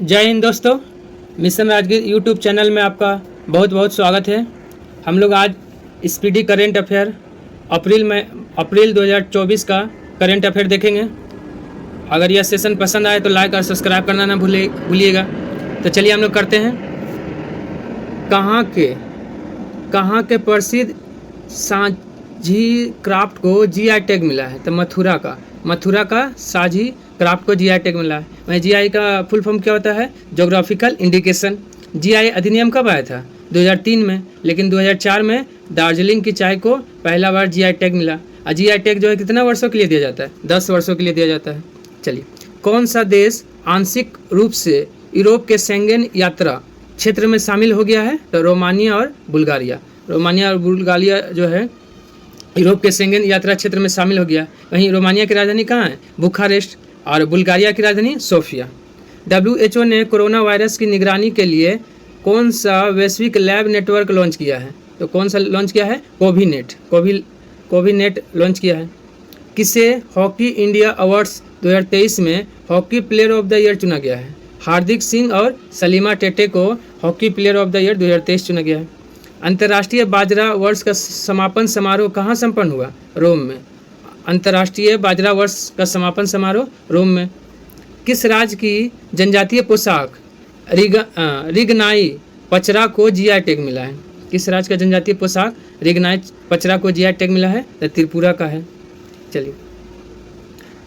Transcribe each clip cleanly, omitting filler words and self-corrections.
जय हिंद दोस्तों, mission Rajgir YouTube channel में आपका बहुत बहुत स्वागत है। हम लोग आज स्पीडी करेंट अफेयर अप्रैल 2024 का करेंट अफेयर देखेंगे। अगर यह सेशन पसंद आए तो लाइक और सब्सक्राइब करना ना भूलिएगा। तो चलिए हम लोग करते हैं। कहाँ के प्रसिद्ध साझी क्राफ्ट को जीआई टैग मिला है? तो मथुरा का साझी क्राफ्ट को जीआई टैग मिला है। वहीं जीआई का फुल फॉर्म क्या होता है? Geographical indication. जीआई अधिनियम कब आया था? 2003 में, लेकिन 2004 में दार्जिलिंग की चाय को पहला बार जीआई टैग मिला। और जीआई टैग जो है कितना वर्षों के लिए दिया जाता है? 10 वर्षों के लिए दिया जाता है। चलिए, कौन सा देश आंशिक रूप से यूरोप के शेंगेन यात्रा क्षेत्र में शामिल हो गया है? तो रोमानिया और बुल्गारिया जो है यूरोप के शेंगेन यात्रा क्षेत्र में शामिल हो गया। वहीं रोमानिया की राजधानी कहाँ है? बुखारेस्ट। और बुल्गारिया की राजधानी सोफिया। WHO ने कोरोना वायरस की निगरानी के लिए कौन सा वैश्विक लैब नेटवर्क लॉन्च किया है? तो कौन सा लॉन्च किया है? कोविनेट लॉन्च किया है। किसे हॉकी इंडिया अवार्ड्स 2023 में hockey player of the year चुना गया है? हार्दिक सिंह और सलीमा टेटे को hockey player of the year 2023 चुना गया है। अंतर्राष्ट्रीय बाजरा वर्ष का समापन समारोह कहाँ संपन्न हुआ? रोम में। अंतर्राष्ट्रीय बाजरा वर्ष का समापन समारोह रोम में। किस राज्य की जनजातीय पोशाक रिगनाई पचरा को जीआई टैग मिला है? किस राज्य का जनजातीय पोशाक रिगनाई पचरा को जीआई टैग मिला है? तो त्रिपुरा का है। चलिए,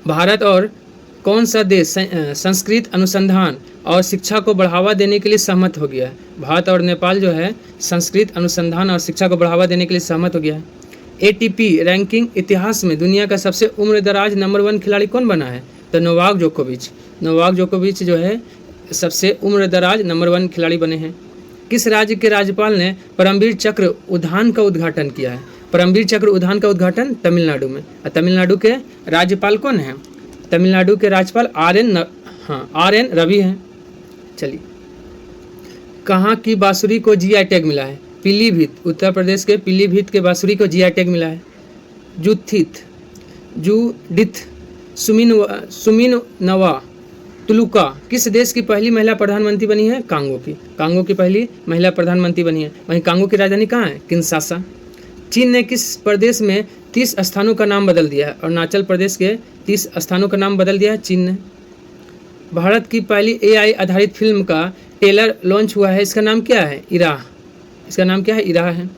भारत और कौन सा देश संस्कृत अनुसंधान और शिक्षा को बढ़ावा देने के लिए सहमत हो गया है? भारत और नेपाल जो है संस्कृत अनुसंधान और शिक्षा को बढ़ावा देने के लिए सहमत हो गया है। ATP रैंकिंग इतिहास में दुनिया का सबसे उम्रदराज नंबर 1 खिलाड़ी कौन बना है? तो नोवाक जोकोविच जो है सबसे उम्रदराज नंबर 1 खिलाड़ी बने हैं। किस राज्य के राज्यपाल ने परमवीर चक्र उद्यान का उद्घाटन किया है? परमवीर चक्र उद्यान का उद्घाटन तमिलनाडु में। तमिलनाडु के राज्यपाल कौन है? तमिलनाडु के राज्यपाल RN रवि हैं। चलिए, कहाँ की बांसुरी को जीआई टैग मिला है? पीलीभीत, उत्तर प्रदेश के पीलीभीत के बांसुरी को जीआई टैग मिला है। जूडिथ सुमिनवा तुलुका किस देश की पहली महिला प्रधानमंत्री बनी है? कांगो की पहली महिला प्रधानमंत्री बनी है। वहीं कांगो की राजधानी कहाँ है? किंशासा। चीन ने किस प्रदेश में 30 स्थानों का नाम बदल दिया है? अरुणाचल प्रदेश के 30 स्थानों का नाम बदल दिया है चीन ने। भारत की पहली AI आधारित फिल्म का ट्रेलर लॉन्च हुआ है। इसका नाम क्या है? इराह। इसका नाम क्या है? इराह है।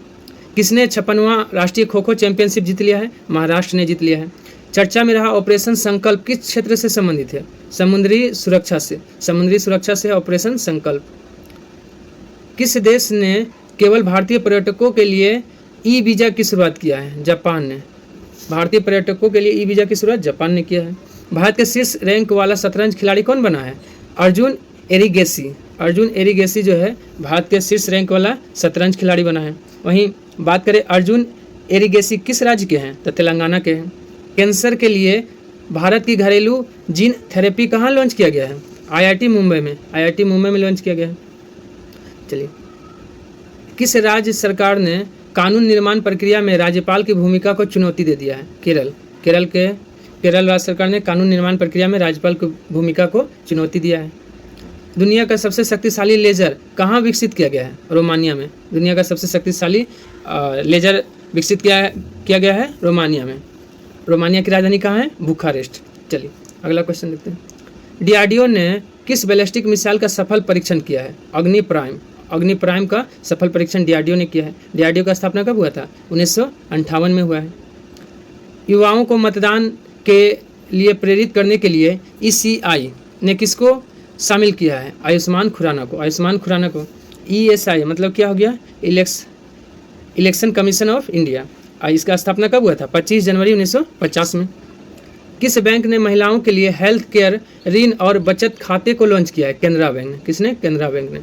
किसने 56वां राष्ट्रीय खो खो चैंपियनशिप जीत लिया है? महाराष्ट्र ने जीत लिया है। चर्चा में रहा ऑपरेशन संकल्प किस क्षेत्र से संबंधित है? समुद्री सुरक्षा से ऑपरेशन संकल्प। किस देश ने केवल भारतीय पर्यटकों के लिए ई वीज़ा की शुरुआत किया है? जापान ने। भारतीय पर्यटकों के लिए ई वीज़ा की शुरुआत जापान ने किया है। भारत के शीर्ष रैंक वाला शतरंज खिलाड़ी कौन बना है? अर्जुन एरिगेसी जो है भारत के शीर्ष रैंक वाला शतरंज खिलाड़ी बना है। वहीं बात करें अर्जुन एरिगेसी किस राज्य के हैं? तो तेलंगाना के हैं। कैंसर के लिए भारत की घरेलू जीन थेरेपी कहाँ लॉन्च किया गया है? IIT मुंबई में लॉन्च किया गया है। चलिए, किस राज्य सरकार ने कानून निर्माण प्रक्रिया में राज्यपाल की भूमिका को चुनौती दे दिया है? केरल राज्य सरकार ने कानून निर्माण प्रक्रिया में राज्यपाल की भूमिका को चुनौती दिया है। दुनिया का सबसे शक्तिशाली लेजर कहाँ विकसित किया गया है? रोमानिया में। दुनिया का सबसे शक्तिशाली लेजर विकसित किया गया है रोमानिया में। रोमानिया की राजधानी कहाँ है? बुखारेस्ट। चलिए, अगला क्वेश्चन देखते हैं। DRDO ने किस बैलिस्टिक मिसाइल का सफल परीक्षण किया है? अग्नि प्राइम का सफल परीक्षण DRDO ने किया है। DRDO का स्थापना कब हुआ था? 1958 में हुआ है। युवाओं को मतदान के लिए प्रेरित करने के लिए ECI ने किसको शामिल किया है? आयुष्मान खुराना को। ESI मतलब क्या हो गया? Election commission of India. इसका स्थापना कब हुआ था? 25 जनवरी 1950 में। किस बैंक ने महिलाओं के लिए हेल्थ केयर ऋण और बचत खाते को लॉन्च किया है? केनरा बैंक ने। किसने? केनरा बैंक ने।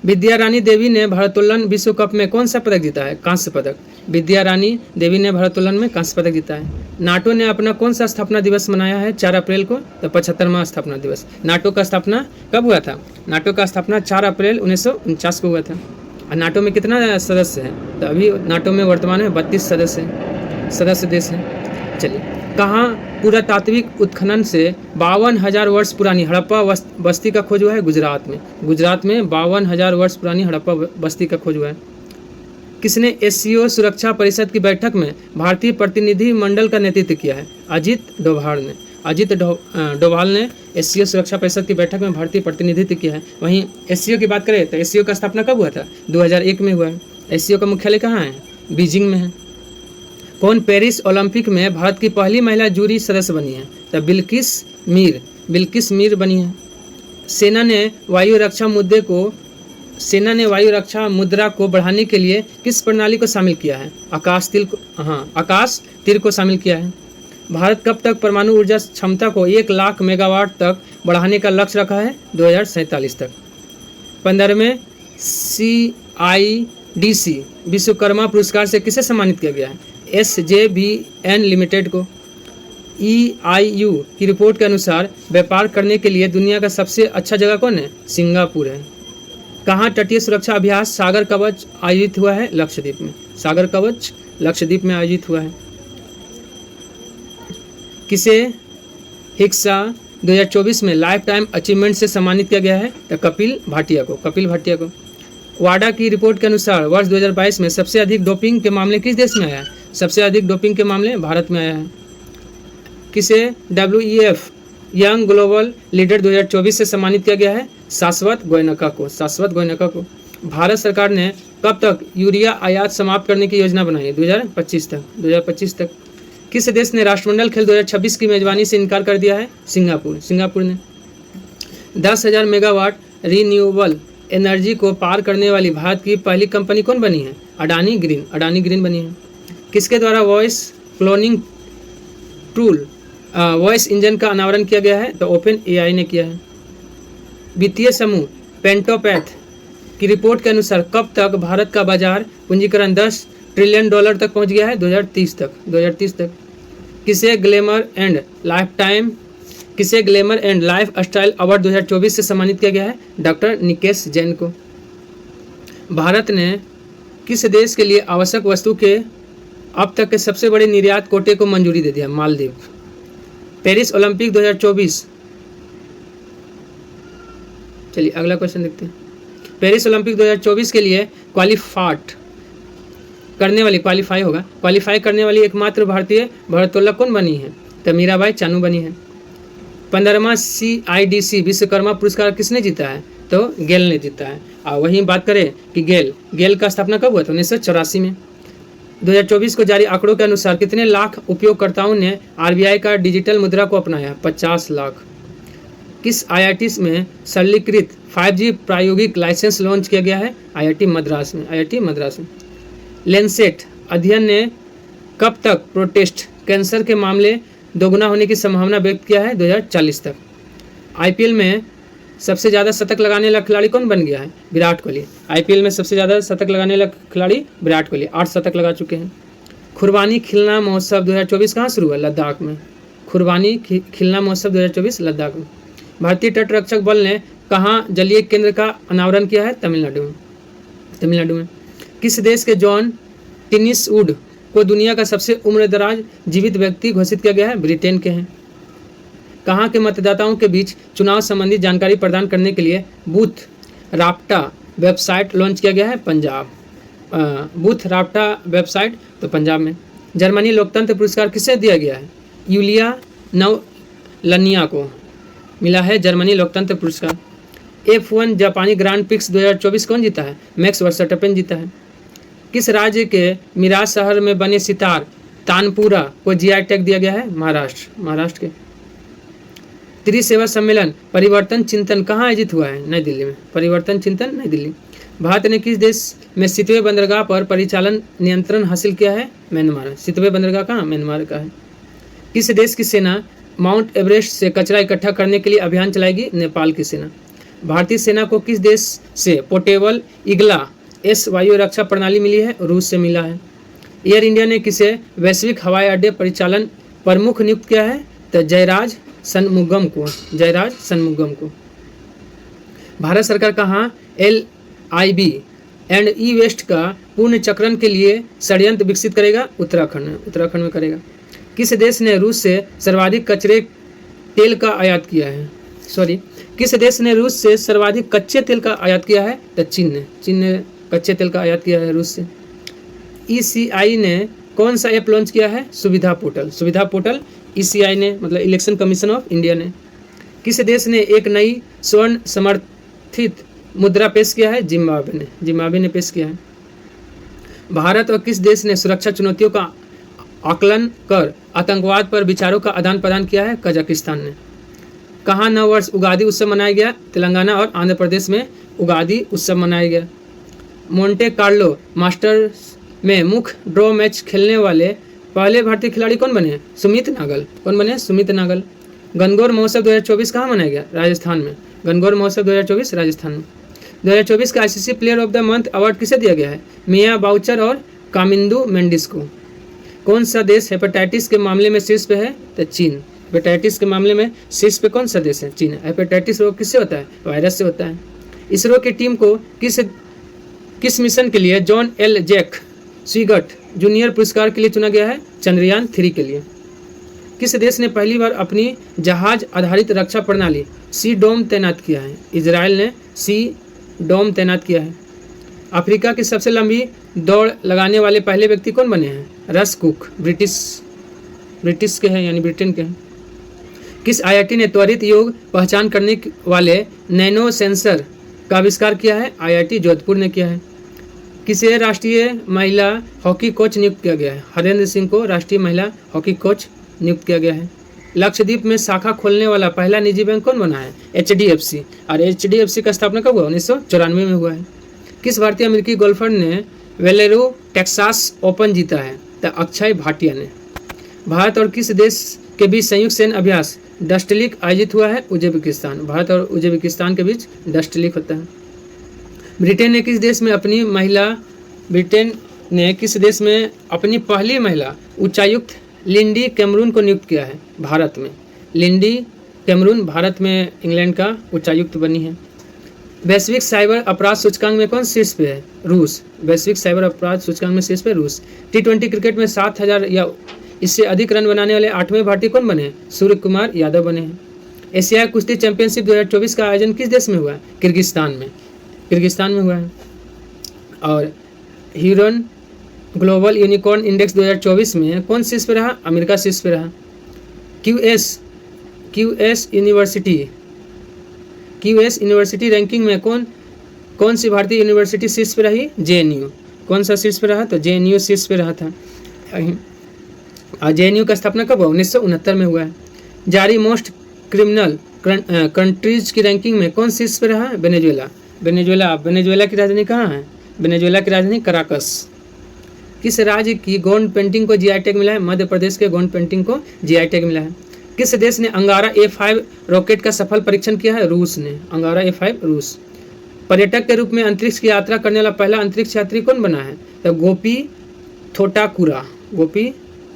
विद्या रानी देवी ने भारोत्तोलन विश्व कप में कौन सा पदक जीता है? कांस्य पदक। विद्या रानी देवी ने भारोत्तोलन में कांस्य पदक जीता है। नाटो ने अपना कौन सा स्थापना दिवस मनाया है 4 अप्रैल को? तो 75वां स्थापना दिवस। नाटो का स्थापना कब हुआ था? नाटो का स्थापना 4 अप्रैल 1949 को हुआ था। और नाटो में कितना सदस्य हैं? तो अभी नाटो में वर्तमान में 32 सदस्य देश हैं। चलिए, कहाँ पुरातात्विक उत्खनन से 52,000 वर्ष पुरानी हड़प्पा बस्ती का खोज हुआ है? गुजरात में। गुजरात में 52,000 वर्ष पुरानी हड़प्पा बस्ती का खोज हुआ है। किसने एससीओ सुरक्षा परिषद की बैठक में भारतीय प्रतिनिधि मंडल का नेतृत्व किया है? अजित डोभाल ने। अजित डोभाल ने एससीओ सुरक्षा परिषद की बैठक में भारतीय प्रतिनिधित्व किया है। वहीं एससीओ की बात करें तो एससीओ का स्थापना कब हुआ था? 2001 में हुआ है। एससीओ का मुख्यालय कहाँ है? बीजिंग में है। कौन पेरिस ओलंपिक में भारत की पहली महिला जूरी सदस्य बनी है? तो बिल्किस मीर बनी है। सेना ने वायु रक्षा मुद्रा को बढ़ाने के लिए किस प्रणाली को शामिल किया है? आकाश तीर को शामिल किया है। भारत कब तक परमाणु ऊर्जा क्षमता को 1 लाख मेगावाट तक बढ़ाने का लक्ष्य रखा है? 2047 तक। 15वें CIDC विश्वकर्मा पुरस्कार से किसे सम्मानित किया गया है? SJVN लिमिटेड को। EIU की रिपोर्ट के अनुसार व्यापार करने के लिए दुनिया का सबसे अच्छा जगह कौन है? सिंगापुर है। कहाँ तटीय सुरक्षा अभ्यास सागर कवच आयोजित हुआ है? लक्षद्वीप में। सागर कवच लक्षद्वीप में आयोजित हुआ है। किसे हिक्सा 2024 में लाइफ टाइम अचीवमेंट से सम्मानित किया गया है? तो कपिल भाटिया को। वाडा की रिपोर्ट के अनुसार वर्ष 2022 में सबसे अधिक डोपिंग के मामले किस देश में आया है? सबसे अधिक डोपिंग के मामले भारत में आया है। किसे WEF यंग ग्लोबल लीडर 2024 से सम्मानित किया गया है? शाश्वत गोयनका को। भारत सरकार ने कब तक यूरिया आयात समाप्त करने की योजना बनाई है? 2025 तक। किस देश ने राष्ट्रमंडल खेल 2026 की मेजबानी से इनकार कर दिया है? सिंगापुर ने। 10,000 मेगावाट रीन्यूएबल एनर्जी को पार करने वाली भारत की पहली कंपनी कौन बनी है? अडानी ग्रीन बनी है। किसके द्वारा voice cloning tool voice engine का अनावरण किया गया है? तो ओपन AI ने किया है। वित्तीय समूह पेंटोपैथ की रिपोर्ट के अनुसार कब तक भारत का बाजार पूंजीकरण $10 ट्रिलियन तक पहुंच गया है? 2030 तक। किसे glamour and life style award 2024 से सम्मानित किया गया है? डॉक्टर निकेश जैन को। भारत ने किस देश के लिए आवश्यक वस्तु के अब तक के सबसे बड़े निर्यात कोटे को मंजूरी दे दिया? मालदीव। Paris Olympic 2024। चलिए अगला क्वेश्चन देखते हैं। पेरिस ओलंपिक 2024 के लिए क्वालिफाई करने वाली एकमात्र भारतीय भारोत्तोलक कौन बनी है? तो मीराबाई चानू बनी है। 15वां CIDC विश्वकर्मा पुरस्कार किसने जीता है? तो गेल ने जीता है। और वहीं बात करें कि गेल का स्थापना कब हुआ था? 1984 में। 2024 को जारी आंकड़ों के अनुसार कितने लाख उपयोगकर्ताओं ने RBI का डिजिटल मुद्रा को अपनाया? 50 लाख। किस IIT में सरलीकृत 5G प्रायोगिक लाइसेंस लॉन्च किया गया है? IIT मद्रास में। लेंसेट अध्ययन ने कब तक प्रोस्टेट कैंसर के मामले दोगुना होने की संभावना व्यक्त किया है? 2040 तक। IPL में सबसे ज़्यादा शतक लगाने वाला खिलाड़ी कौन बन गया है? विराट कोहली। IPL में सबसे ज़्यादा शतक लगाने वाला खिलाड़ी विराट कोहली, 8 शतक लगा चुके हैं। खुरबानी खिलना महोत्सव 2024 कहाँ शुरू हुआ? लद्दाख में। खुरबानी खिलना महोत्सव 2024 लद्दाख में। भारतीय तटरक्षक बल ने कहाँ जलीय केंद्र का अनावरण किया है? तमिलनाडु में। किस देश के जॉन टिनिसवुड को दुनिया का सबसे उम्रदराज जीवित व्यक्ति घोषित किया गया है? ब्रिटेन के हैं। कहाँ के मतदाताओं के बीच चुनाव संबंधी जानकारी प्रदान करने के लिए बूथ राप्टा वेबसाइट लॉन्च किया गया है? पंजाब। बूथ राप्टा वेबसाइट तो पंजाब में। जर्मनी लोकतंत्र पुरस्कार किसे दिया गया है? यूलिया नवलनिया को मिला है जर्मनी लोकतंत्र पुरस्कार। F1 जापानी ग्रांड प्रिक्स 2024 कौन जीता है? मैक्स वर्स्टैपेन जीता है। किस राज्य के मिराज शहर में बने सितार तानपुरा को GI टैग दिया गया है? महाराष्ट्र के। त्रिसेवा सम्मेलन परिवर्तन चिंतन कहाँ आयोजित हुआ है? नई दिल्ली में। परिवर्तन चिंतन नई दिल्ली। भारत ने किस देश में सितवे बंदरगाह पर परिचालन नियंत्रण हासिल किया है? म्यांमार। सितवे बंदरगाह कहाँ? म्यांमार का है। किस देश की सेना माउंट एवरेस्ट से कचरा इकट्ठा करने के लिए अभियान चलाएगी? नेपाल की सेना। भारतीय सेना को किस देश से पोर्टेबल ईगला S वायु रक्षा प्रणाली मिली है? रूस से मिला है। एयर इंडिया ने किसे वैश्विक हवाई अड्डे परिचालन प्रमुख नियुक्त किया है? तो जयराज सनमुगम को। भारत सरकार कहाँ LIB एंड ई वेस्ट का पूर्ण चक्रण के लिए षड्यंत्र विकसित करेगा? उत्तराखंड में करेगा। किस देश ने रूस से सर्वाधिक कच्चे तेल का आयात किया है? किस देश ने रूस से सर्वाधिक कच्चे तेल का आयात किया है? तो चीन ने कच्चे तेल का आयात किया है रूस से। ECI ने कौन सा ऐप लॉन्च किया है? सुविधा पोर्टल ECI ने, मतलब इलेक्शन कमीशन ऑफ इंडिया ने। किस देश ने एक नई स्वर्ण समर्थित मुद्रा पेश किया है? जिम्बाब्वे ने पेश किया है। भारत और किस देश ने सुरक्षा चुनौतियों का आकलन कर आतंकवाद पर विचारों का आदान प्रदान किया है? कजाकिस्तान ने। कहाँ नव वर्ष उगादी उत्सव मनाया गया? तेलंगाना और आंध्र प्रदेश में उगादी उत्सव मनाया गया। मोंटे कार्लो मास्टर्स में मुख्य ड्रॉ मैच खेलने वाले पहले भारतीय खिलाड़ी कौन बने? सुमित नागल। गणगौर महोत्सव 2024 कहाँ मनाया गया? राजस्थान में। गणगौर महोत्सव 2024 राजस्थान में। 2024 का ICC player of the month award किसे दिया गया है? मिया बाउचर और कामिंदू मेंडिस को। कौन सा देश हेपेटाइटिस के मामले में शीर्ष पे है? तो चीन। हेपेटाइटिस के मामले में शीर्ष पे कौन सा देश है? चीन। हेपेटाइटिस रोग किससे होता है? वायरस से होता है। इसरो की टीम को किस मिशन के लिए जॉन एल जैक स्विगट जूनियर पुरस्कार के लिए चुना गया है? चंद्रयान 3 के लिए। किस देश ने पहली बार अपनी जहाज आधारित रक्षा प्रणाली सी डोम तैनात किया है? इजराइल ने सी डोम तैनात किया है। अफ्रीका की सबसे लंबी दौड़ लगाने वाले पहले व्यक्ति कौन बने हैं? रस कुक। ब्रिटिश के हैं, यानी ब्रिटेन के हैं। किस IIT ने त्वरित योग पहचान करने वाले नैनो सेंसर का आविष्कार किया है? IIT जोधपुर ने किया है। किसे राष्ट्रीय महिला हॉकी कोच नियुक्त किया गया है? हरेंद्र सिंह को राष्ट्रीय महिला हॉकी कोच नियुक्त किया गया है। लक्षद्वीप में शाखा खोलने वाला पहला निजी बैंक कौन बना है? HDFC। और HDFC का स्थापना कब हुआ? 1994 में हुआ है। किस भारतीय अमेरिकी गोल्फर ने वेलेरो टेक्सास ओपन जीता है? तो अक्षय भाटिया ने। भारत और किस देश के बीच संयुक्त सैन्य अभ्यास डस्टलिक आयोजित हुआ है? उज्बेकिस्तान। भारत और उज्बेकिस्तान के बीच डस्टलिक होता है। ब्रिटेन ने किस देश में अपनी पहली महिला उच्चायुक्त लिंडी कैमरून को नियुक्त किया है? भारत में। लिंडी कैमरून भारत में इंग्लैंड का उच्चायुक्त बनी है। वैश्विक साइबर अपराध सूचकांक में कौन शीर्ष पे है? रूस। वैश्विक साइबर अपराध सूचकांक में शीर्ष पे रूस। T20 क्रिकेट में 7000 या इससे अधिक रन बनाने वाले 8वें भारतीय कौन बने? सूर्य कुमार यादव बने हैं। एशियाई कुश्ती चैंपियनशिप 2024 का आयोजन किस देश में हुआ है? किर्गिस्तान में हुआ है। और ह्यूरन ग्लोबल यूनिकॉर्न इंडेक्स 2024 में कौन शीर्ष पे रहा? अमेरिका शीर्ष पे रहा। QS यूनिवर्सिटी रैंकिंग में कौन सी भारतीय यूनिवर्सिटी शीर्ष पे रही? JNU। कौन सा शीर्ष पे रहा? तो JNU शीर्ष पे रहा था। JNU का स्थापना कब हुआ? 1969 में हुआ है। जारी मोस्ट क्रिमिनल कंट्रीज की रैंकिंग में कौन शीर्ष पे रहा? वेनेजुएला की राजधानी कहाँ है? वेनेजुएला की राजधानी कराकस। किस राज्य की गोंड पेंटिंग को GI टैग मिला है? मध्य प्रदेश के गोंड पेंटिंग को GI टैग मिला है। किस देश ने अंगारा A5 रॉकेट का सफल परीक्षण किया है? रूस ने। अंगारा A5 रूस। पर्यटक के रूप में अंतरिक्ष की यात्रा करने वाला पहला अंतरिक्ष यात्री कौन बना है? तो गोपी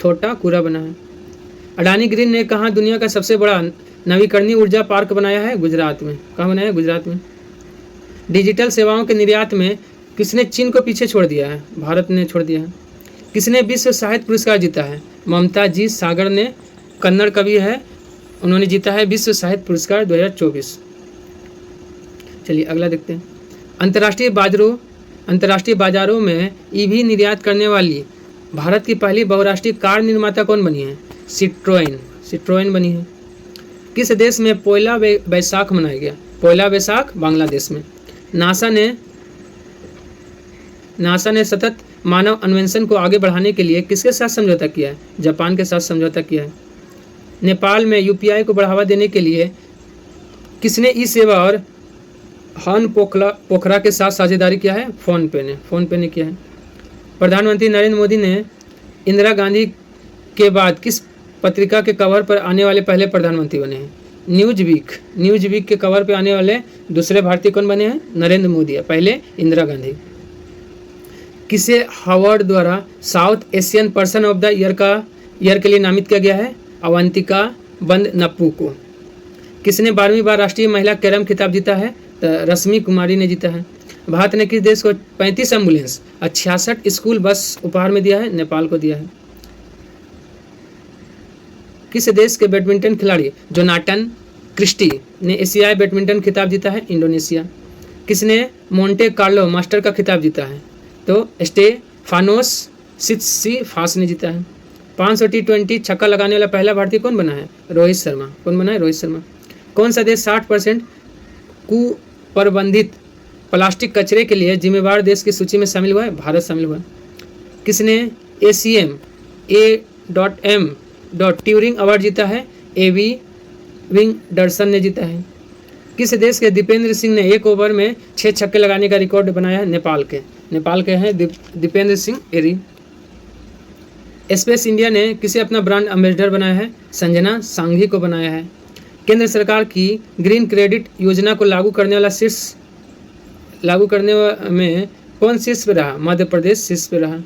थोटाकुरा बना है। अडानी ग्रीन ने कहाँ दुनिया का सबसे बड़ा नवीकरणीय ऊर्जा पार्क बनाया है? गुजरात में। कहाँ बनाया है? गुजरात में। डिजिटल सेवाओं के निर्यात में किसने चीन को पीछे छोड़ दिया है? भारत ने छोड़ दिया है। किसने विश्व साहित्य पुरस्कार जीता है? ममता जी सागर ने, कन्नड़ कवि है, उन्होंने जीता है विश्व साहित्य पुरस्कार 2024। चलिए अगला देखते हैं। अंतर्राष्ट्रीय बाजारों में EV निर्यात करने वाली भारत की पहली बहुराष्ट्रीय कार निर्माता कौन बनी है? सिट्रोएन बनी है। किस देश में पोयला बैसाख मनाया गया? पोयला बैसाख बांग्लादेश में। नासा ने सतत मानव अन्वेषण को आगे बढ़ाने के लिए किसके साथ समझौता किया है? जापान के साथ समझौता किया है। नेपाल में UPI को बढ़ावा देने के लिए किसने ई-सेवा और हन पोखरा के साथ साझेदारी किया है? फोन पे ने किया है। प्रधानमंत्री नरेंद्र मोदी ने इंदिरा गांधी के बाद किस पत्रिका के कवर पर आने वाले पहले प्रधानमंत्री बने हैं? न्यूज़ वीक के कवर पर आने वाले दूसरे भारतीय कौन बने हैं? नरेंद्र मोदी। पहले इंदिरा गांधी। किसे हार्वर्ड द्वारा south Asian person of the year के लिए नामित किया गया है? अवंतिका बंद नप्पू को। किसने 12वीं बार राष्ट्रीय महिला कैरम खिताब जीता है? तो रश्मि कुमारी ने जीता है। भारत ने किस देश को 35 एम्बुलेंस और 66 स्कूल बस उपहार में दिया है? नेपाल को दिया है। किस देश के बैडमिंटन खिलाड़ी जोनाटन क्रिस्टी ने एशियाई बैडमिंटन खिताब जीता है? इंडोनेशिया। किसने मोंटे कार्लो मास्टर का खिताब जीता है? तो स्टेफानोस सित्सिपास ने जीता है। 500 T20 छक्का लगाने वाला पहला भारतीय कौन बना है? रोहित शर्मा। कौन बना है? रोहित शर्मा। कौन सा देश 60% कुप्रबंधित प्लास्टिक कचरे के लिए जिम्मेवार देश की सूची में शामिल हुआ है? भारत शामिल हुआ है। किसने ACM A.M. ट्यूरिंग अवार्ड जीता है? एवी विंगडरसन ने जीता है। किस देश के दीपेंद्र सिंह ने एक ओवर में 6 छक्के लगाने का रिकॉर्ड बनाया है? नेपाल के हैं दीपेंद्र सिंह एरी। स्पेस इंडिया ने किसे अपना ब्रांड एम्बेसडर बनाया है? संजना सांघी को बनाया है। केंद्र सरकार की ग्रीन क्रेडिट योजना को लागू करने में कौन शीर्ष पे रहा? मध्य प्रदेश शीर्ष पे रहा।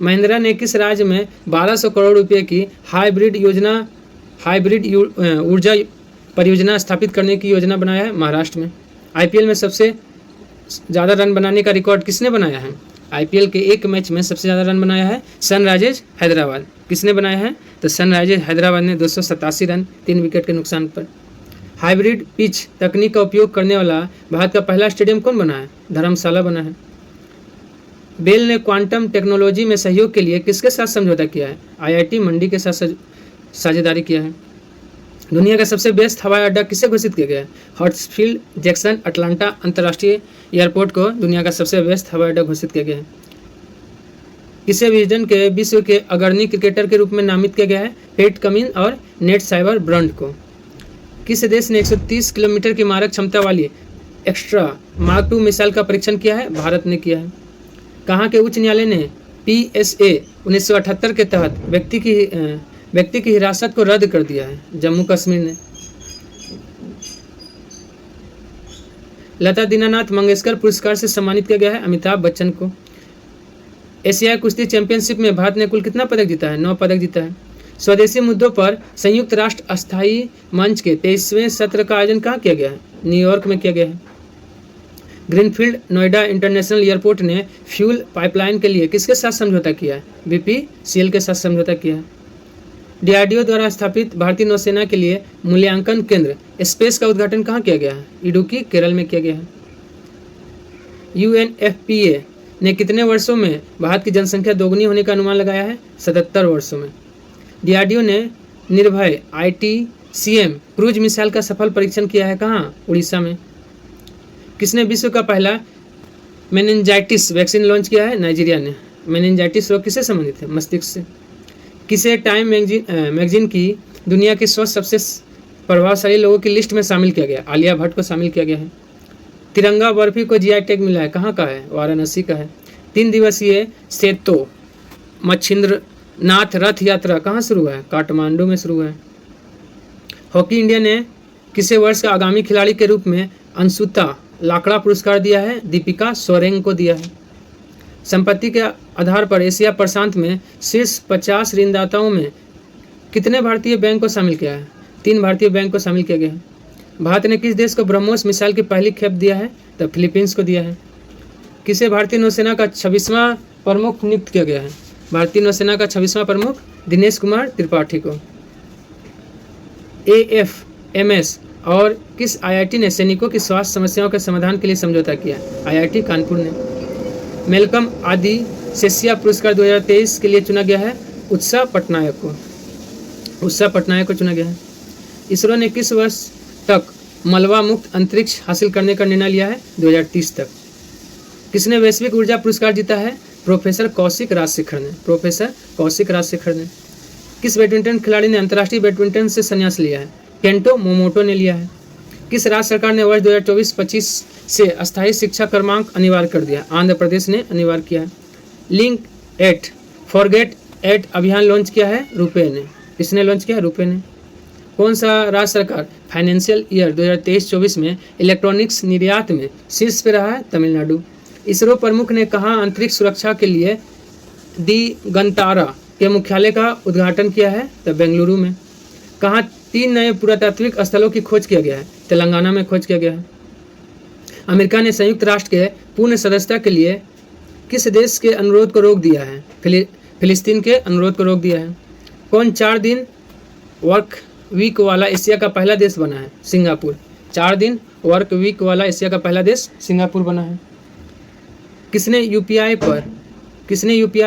महिंद्रा ने किस राज्य में 1200 करोड़ रुपए की हाइब्रिड ऊर्जा परियोजना स्थापित करने की योजना बनाया है? महाराष्ट्र में। IPL में सबसे ज़्यादा रन बनाने का रिकॉर्ड किसने बनाया है? IPL के एक मैच में सबसे ज़्यादा रन बनाया है सनराइजर्स हैदराबाद। किसने बनाया है? तो सनराइजर्स हैदराबाद ने 287 रन 3 विकेट के नुकसान पर। हाइब्रिड पिच तकनीक का उपयोग करने वाला भारत का पहला स्टेडियम कौन बना है? धर्मशाला बना है। बेल ने क्वांटम टेक्नोलॉजी में सहयोग के लिए किसके साथ समझौता किया है? IIT मंडी के साथ साझेदारी किया है। दुनिया का सबसे बेस्ट हवाई अड्डा किसे घोषित किया गया है? हॉटफील्ड जैक्सन अटलांटा अंतर्राष्ट्रीय एयरपोर्ट को दुनिया का सबसे बेस्ट हवाई अड्डा घोषित किया गया है। किसे विजडन के विश्व के अग्रणी क्रिकेटर के रूप में नामित किया गया है? पेट कमिंस और नेट साइबर ब्रंड को। किस देश ने 130 किलोमीटर की मारक क्षमता वाली एक्स्ट्रा मार्क 2 मिसाइल का परीक्षण किया है? भारत ने किया है। कहाँ के उच्च न्यायालय ने PSA 1978 के तहत व्यक्ति की हिरासत को रद्द कर दिया है? जम्मू कश्मीर ने। लता दीनानाथ मंगेशकर पुरस्कार से सम्मानित किया गया है? अमिताभ बच्चन को। एशियाई कुश्ती चैंपियनशिप में भारत ने कुल कितना पदक जीता है? 9 पदक जीता है। स्वदेशी मुद्दों पर संयुक्त राष्ट्र अस्थायी मंच के 23वें सत्र का आयोजन कहाँ किया गया है? न्यूयॉर्क में किया गया है। ग्रीनफील्ड नोएडा इंटरनेशनल एयरपोर्ट ने फ्यूल पाइपलाइन के लिए किसके साथ समझौता किया है? BPCL के साथ समझौता किया है। DRDO द्वारा स्थापित भारतीय नौसेना के लिए मूल्यांकन केंद्र स्पेस का उद्घाटन कहाँ किया गया है? इडुक्की केरल में किया गया है। UNFPA ने कितने वर्षों में भारत की जनसंख्या दोगुनी होने का अनुमान लगाया है? 77 वर्षों में। DRDO ने निर्भय ITCM क्रूज मिसाइल का सफल परीक्षण किया है? कहाँ? उड़ीसा में। किसने विश्व का पहला मेनिंजाइटिस वैक्सीन लॉन्च किया है? नाइजीरिया ने। मेनिंजाइटिस रोग किससे संबंधित है? मस्तिष्क से। किसे टाइम मैगजीन की दुनिया के 100 सबसे प्रभावशाली लोगों की लिस्ट में शामिल किया गया? आलिया भट्ट को शामिल किया गया है। तिरंगा बर्फी को GI टैग मिला है? कहाँ का है? वाराणसी का है। 3 दिवसीय सेतो मच्छिंद्रनाथ रथ यात्रा कहाँ शुरू हुआ है? काठमांडू में शुरू हुआ है। हॉकी इंडिया ने किसे वर्ष का आगामी खिलाड़ी के रूप में अंशुता लाकड़ा पुरस्कार दिया है? दीपिका सोरेंग को दिया है। संपत्ति के आधार पर एशिया प्रशांत में शीर्ष 50 ऋणदाताओं में कितने भारतीय बैंक को शामिल किया है? 3 भारतीय बैंक को शामिल किया गया है। भारत ने किस देश को ब्रह्मोस मिसाइल की पहली खेप दिया है? तो फिलीपींस को दिया है। किसे भारतीय नौसेना का 26वां प्रमुख नियुक्त किया गया है? भारतीय नौसेना का 26वां प्रमुख दिनेश कुमार त्रिपाठी को। AFMS और किस IIT ने सैनिकों की स्वास्थ्य समस्याओं के समाधान के लिए समझौता किया? IIT कानपुर ने। मेलकम आदिसेसिया पुरस्कार 2023 के लिए चुना गया है? उत्साह पटनायक को चुना गया है। इसरो ने किस वर्ष तक मलबा मुक्त अंतरिक्ष हासिल करने का निर्णय लिया है? 2030 तक। किसने वैश्विक ऊर्जा पुरस्कार जीता है? प्रोफेसर कौशिक राजशेखर ने। किस बैडमिंटन खिलाड़ी ने अंतर्राष्ट्रीय बैडमिंटन से संन्यास लिया है? केंटो मोमोटो ने लिया है। किस राज्य सरकार ने वर्ष 2024-25 से अस्थायी शिक्षा क्रमांक अनिवार्य कर दिया? आंध्र प्रदेश ने अनिवार्य किया है। लिंक एट फॉरगेट एट अभियान लॉन्च किया है? रुपे ने। किसने लॉन्च किया? रुपे ने। कौन सा राज्य सरकार फाइनेंशियल ईयर 2023-24 में इलेक्ट्रॉनिक्स निर्यात में शीर्ष पे रहा है? तमिलनाडु। इसरो प्रमुख ने कहाँ अंतरिक्ष सुरक्षा के लिए दिगंतारा के मुख्यालय का उद्घाटन किया है? तो बेंगलुरु में। कहाँ 3 नए पुरातात्विक स्थलों की खोज किया गया है? तेलंगाना में खोज किया गया है। अमेरिका ने संयुक्त राष्ट्र के पूर्ण सदस्यता के लिए किस देश के अनुरोध को रोक दिया है? फिलिस्तीन के अनुरोध को रोक दिया है। कौन 4 दिन वर्क वीक वाला एशिया का पहला देश बना है? सिंगापुर। 4 दिन वर्क वीक वाला एशिया का पहला देश सिंगापुर बना है। किसने यूपीआई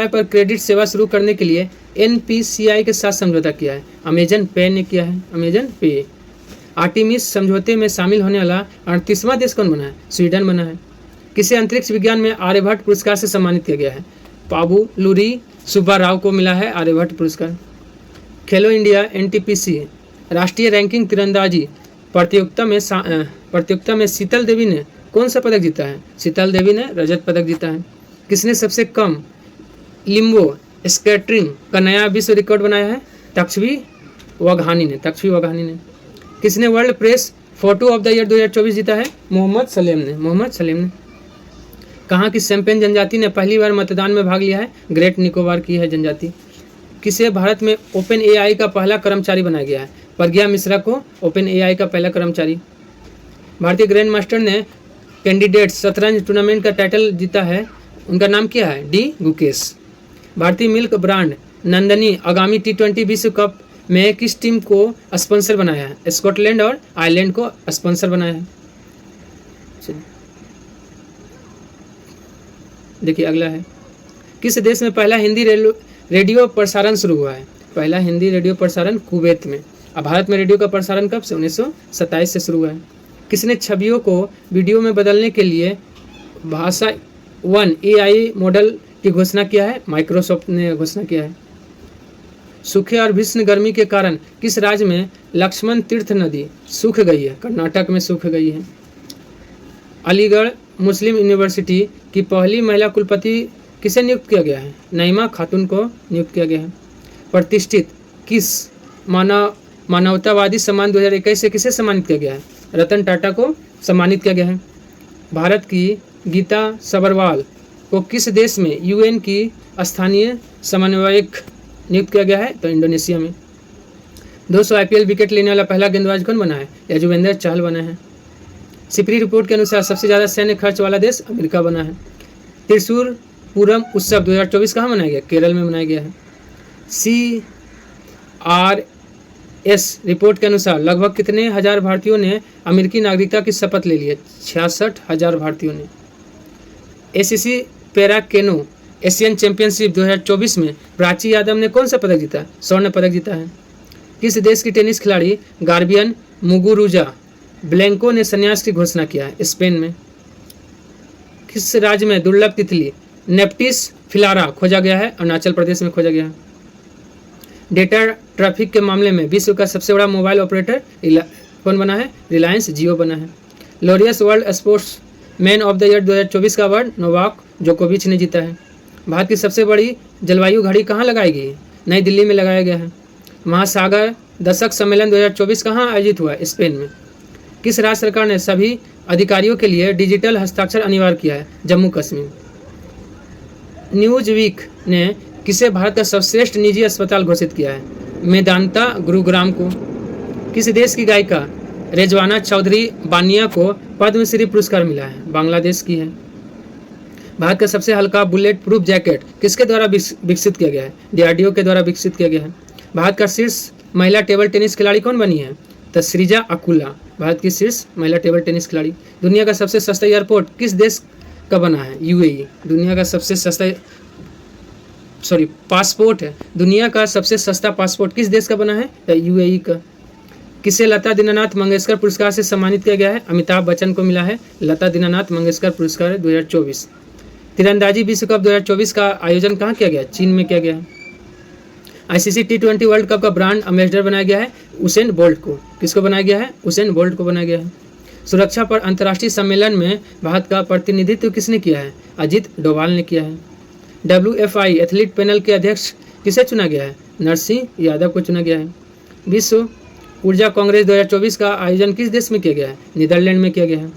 पर क्रेडिट सेवा शुरू करने के लिए एनपीसीआई के साथ समझौता किया है? अमेजन पे ने किया है, अमेजन पे। आर्टिमिस समझौते में शामिल होने वाला 38वां देश कौन बना है? स्वीडन बना है। किसे अंतरिक्ष विज्ञान में आर्यभट्ट पुरस्कार से सम्मानित किया गया है? पाबुलूरी सुब्बा राव को मिला है आर्यभट्ट पुरस्कार। खेलो इंडिया एनटीपीसी राष्ट्रीय रैंकिंग तीरंदाजी प्रतियोगिता में शीतल देवी ने कौन सा पदक जीता है? शीतल देवी ने रजत पदक जीता है। किसने सबसे कम लिम्बो स्केटरिंग का नया विश्व रिकॉर्ड बनाया है? तक्षवी वाघानी ने। किसने world press photo of the year 2024 जीता है? मोहम्मद सलेम ने। कहाँ की शैम्पेन जनजाति ने पहली बार मतदान में भाग लिया है? ग्रेट निकोबार की है जनजाति। किसे भारत में ओपन एआई का पहला कर्मचारी बनाया गया है? प्रज्ञा मिश्रा को ओपन एआई का पहला कर्मचारी। भारतीय ग्रैंड मास्टर ने कैंडिडेट शतरंज टूर्नामेंट का टाइटल जीता है, उनका नाम क्या है? डी गुकेश। भारतीय मिल्क ब्रांड नंदनी आगामी T20 विश्व कप में किस टीम को स्पॉन्सर बनाया है? स्कॉटलैंड और आयरलैंड को स्पॉन्सर बनाया है। देखिए अगला है, किस देश में पहला हिंदी रेडियो प्रसारण शुरू हुआ है? पहला हिंदी रेडियो प्रसारण कुवैत में। अब भारत में रेडियो का प्रसारण कब से? 1927 से शुरू हुआ है। किसने छवियों को वीडियो में बदलने के लिए भाषा 1 AI मॉडल की घोषणा किया है? माइक्रोसॉफ्ट ने घोषणा किया है। सूखे और भीषण गर्मी के कारण किस राज्य में लक्ष्मण तीर्थ नदी सूख गई है? कर्नाटक में सूख गई है। अलीगढ़ मुस्लिम यूनिवर्सिटी की पहली महिला कुलपति किसे नियुक्त किया गया है? नईमा खातून को नियुक्त किया गया है। प्रतिष्ठित किस मानवतावादी सम्मान 2021 से किसे सम्मानित किया गया है? रतन टाटा को सम्मानित किया गया है। भारत की गीता सबरवाल को किस देश में UN की स्थानीय समन्वयक नियुक्त किया गया है? तो इंडोनेशिया में। 200 IPL विकेट लेने वाला पहला गेंदबाज कौन बना है? यजुवेंद्र चहल बना है। सिपरी रिपोर्ट के अनुसार सबसे ज़्यादा सैन्य खर्च वाला देश अमेरिका बना है। त्रिशूर पूरम उत्सव 2024 कहाँ मनाया गया? केरल में मनाया गया है। CRS रिपोर्ट के अनुसार लगभग कितने हजार भारतीयों ने अमेरिकी नागरिकता की शपथ ले ली है? 66,000 भारतीयों ने। ACC पैरा केनो एशियन चैंपियनशिप 2024 में प्राची यादव ने कौन सा पदक जीता है? स्वर्ण पदक जीता है। किस देश की टेनिस खिलाड़ी गार्बियन मुगुरुजा ब्लैंको ने संन्यास की घोषणा किया है? स्पेन में। किस राज्य में दुर्लभ तितली नेप्टिस फिलारा खोजा गया है? अरुणाचल प्रदेश में खोजा गया है। डेटा ट्रैफिक के मामले में विश्व का सबसे बड़ा मोबाइल ऑपरेटर कौन बना है? रिलायंस जियो बना है। Laureus world sports man of the year 2024 का अवार्ड नोवाक जोकोविच ने जीता है। भारत की सबसे बड़ी जलवायु घड़ी कहाँ लगाई गई है? नई दिल्ली में लगाया गया है। महासागर दशक सम्मेलन 2024 कहाँ आयोजित हुआ है? स्पेन में। किस राज्य सरकार ने सभी अधिकारियों के लिए डिजिटल हस्ताक्षर अनिवार्य किया है? जम्मू कश्मीर। न्यूज वीक ने किसे भारत का सर्वश्रेष्ठ निजी अस्पताल घोषित किया है? मेदांता गुरुग्राम को। किस देश की गायिका रेजवाना चौधरी बानिया को पद्मश्री पुरस्कार मिला है? बांग्लादेश की है। भारत का सबसे हल्का बुलेट प्रूफ जैकेट किसके द्वारा विकसित किया गया है? DRDO के द्वारा विकसित किया गया है। भारत का शीर्ष महिला टेबल टेनिस खिलाड़ी कौन बनी है? तस्रीजा अकुला भारत की शीर्ष महिला टेबल टेनिस खिलाड़ी। दुनिया का सबसे सस्ता एयरपोर्ट किस देश का बना है? UAE। दुनिया का सबसे सस्ता पासपोर्ट है। दुनिया का सबसे सस्ता पासपोर्ट किस देश का बना है? UAE का। किसे लता दीनानाथ मंगेशकर पुरस्कार से सम्मानित किया गया है? अमिताभ बच्चन को मिला है लता दीनानाथ मंगेशकर पुरस्कार 2024। तीरंदाजी विश्व कप 2024 का आयोजन कहाँ किया गया? चीन में किया गया है। ICC T20 वर्ल्ड कप का ब्रांड एम्बेसडर बनाया गया है उसेन बोल्ट को। किसको बनाया गया है? उसेन बोल्ट को बनाया गया है। सुरक्षा पर अंतर्राष्ट्रीय सम्मेलन में भारत का प्रतिनिधित्व किसने किया है? अजीत डोभाल ने किया है। WFI एथलीट पैनल के अध्यक्ष किसे चुना गया है? नरसिंह यादव को चुना गया है। विश्व ऊर्जा कांग्रेस 2024 का आयोजन किस देश में किया गया है? नीदरलैंड में किया गया है।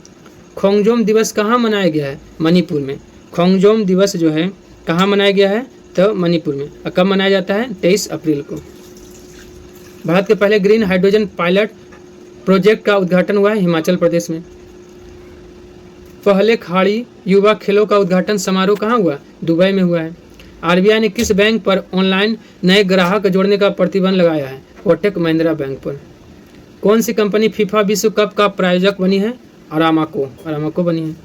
खोंगजोम दिवस कहाँ मनाया गया है? मणिपुर में। खोंगजोम दिवस जो है कहाँ मनाया गया है? तो मणिपुर में। कब मनाया जाता है? 23 अप्रैल को। भारत के पहले ग्रीन हाइड्रोजन पायलट प्रोजेक्ट का उद्घाटन हुआ है हिमाचल प्रदेश में। पहले खाड़ी युवा खेलों का उद्घाटन समारोह कहाँ हुआ? दुबई में हुआ है। आरबीआई ने किस बैंक पर ऑनलाइन नए ग्राहक जोड़ने का प्रतिबंध लगाया है? कोटक महिंद्रा बैंक पर। कौन सी कंपनी फीफा विश्व कप का प्रायोजक बनी है? अरामको बनी है।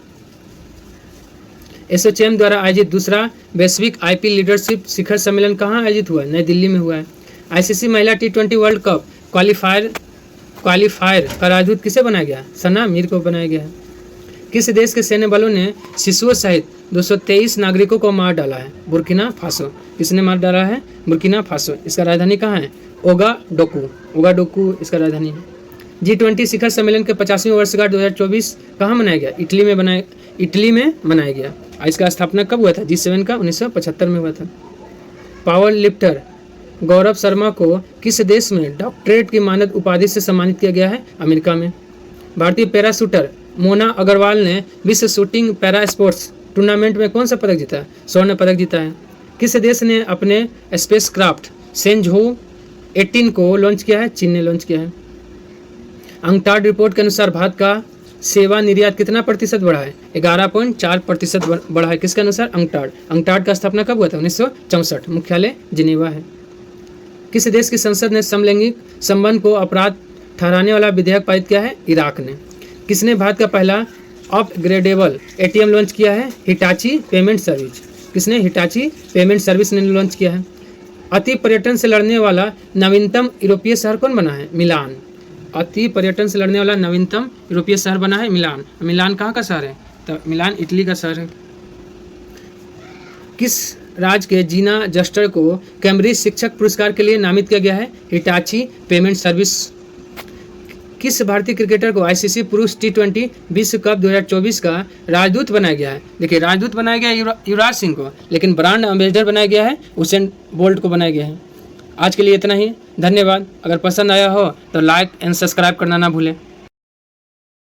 एसोचैम द्वारा आयोजित दूसरा वैश्विक आईपी लीडरशिप शिखर सम्मेलन कहाँ आयोजित हुआ है? नई दिल्ली में हुआ है। आईसीसी महिला T20 वर्ल्ड कप क्वालीफायर का राजदूत किसे बनाया गया? सना मीर को बनाया गया है। किस देश के सैन्य बलों ने शिशुओं सहित 223 नागरिकों को मार डाला है? Burkina Faso. किसने मार डाला है? Burkina Faso. इसका राजधानी कहाँ है? ओगाडोकू इसका राजधानी है। G20 शिखर सम्मेलन के 50वीं वर्षगांठ 2024 कहाँ मनाया गया? इटली में मनाया गया। इसका स्थापना कब हुआ था? G7 का 1975 में हुआ था। पावर लिफ्टर गौरव शर्मा को किस देश में डॉक्टरेट की मानद उपाधि से सम्मानित किया गया है? अमेरिका में। भारतीय पैराशूटर मोना अग्रवाल ने विश्व शूटिंग पैरा स्पोर्ट्स टूर्नामेंट में कौन सा पदक जीता है? स्वर्ण पदक जीता है। किस देश ने अपने स्पेसक्राफ्ट सेंझो 18 को लॉन्च किया है? चीन ने लॉन्च किया है। अंकटाड रिपोर्ट के अनुसार भारत का सेवा निर्यात कितना प्रतिशत बढ़ा है? 11.4% बढ़ा है। किसके अनुसार? अंकटाड का स्थापना कब हुआ था? 1964। मुख्यालय जिनेवा है। किस देश की संसद ने समलैंगिक संबंध को अपराध ठहराने वाला विधेयक पारित किया है? इराक ने। किसने भारत का पहला अपग्रेडेबल ATM लॉन्च किया है? Hitachi payment service. किसने? हिटाची पेमेंट सर्विस ने लॉन्च किया है। अति पर्यटन से लड़ने वाला नवीनतम यूरोपीय शहर कौन बना है? मिलान। अति पर्यटन से लड़ने वाला नवीनतम यूरोपीय शहर बना है मिलान। मिलान कहाँ का शहर है? तो मिलान इटली का शहर है। किस राज्य के जीना जस्टर को कैम्ब्रिज शिक्षक पुरस्कार के लिए नामित किया गया है? Hitachi payment service. किस भारतीय क्रिकेटर को आईसीसी पुरुष T20 विश्व कप 2024 का राजदूत बनाया गया है? देखिए, राजदूत बनाया गया है युवराज सिंह को, लेकिन ब्रांड एम्बेसडर बनाया गया है उसेन बोल्ट को बनाया गया है। आज के लिए इतना ही। धन्यवाद। अगर पसंद आया हो तो लाइक एंड सब्सक्राइब करना ना भूलें।